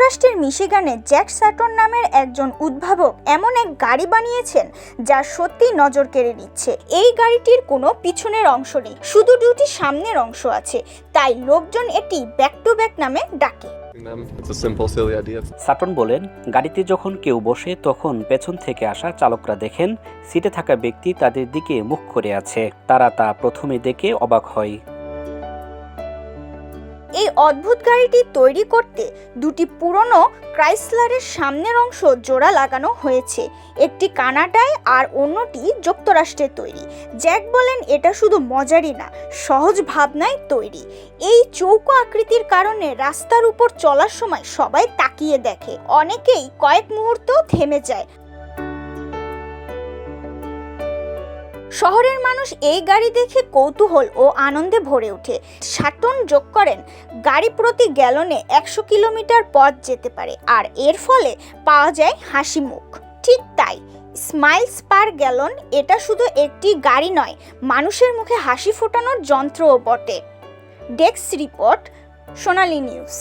যুক্তরাষ্ট্রের মিশিগানে Jack certain নামের একজন উদ্ভাবক এমন এক গাড়ি বানিয়েছেন যা সত্যি নজর কেড়ে নিচ্ছে। এই গাড়িটির কোনো পিছনের অংশ নেই, শুধু দুটি সামনের অংশ আছে, তাই লোকজন এটি ব্যাক টু ব্যাক নামে ডাকে। সাটন বলেন, গাড়িতে যখন কেউ বসে তখন পেছন থেকে আসা চালকরা দেখেন সিটে থাকা ব্যক্তি তাদের দিকে মুখ করে আছে। তারা তা প্রথমে দেখে অবাক হয়। এই অদ্ভুত গাড়িটি তৈরি করতে দুটি পুরনো ক্রাইসলারের সামনের অংশ জোড়া লাগানো হয়েছে। একটি কানাডায় আর অন্যটি যুক্তরাষ্ট্রে তৈরি। জ্যাক বলেন, এটা শুধু মজারই না, সহজ ভাবনায় তৈরি। এই চৌকো আকৃতির কারণে রাস্তার উপর চলার সময় সবাই তাকিয়ে দেখে, অনেকেই কয়েক মুহূর্ত থেমে যায়। শহরের মানুষ এই গাড়ি দেখে কৌতূহল ও আনন্দে ভরে ওঠে। সাটন যোগ করেন, গাড়ি প্রতি গ্যালনে 100 কিলোমিটার পথ যেতে পারে, আর এর ফলে পাওয়া যায় হাসি মুখ। ঠিক তাই, স্মাইলস পার গ্যালন এটা শুধু একটি গাড়ি নয়, মানুষের মুখে হাসি ফোটানোর যন্ত্রও বটে। ডেস্ক রিপোর্ট, সোনালী নিউজ।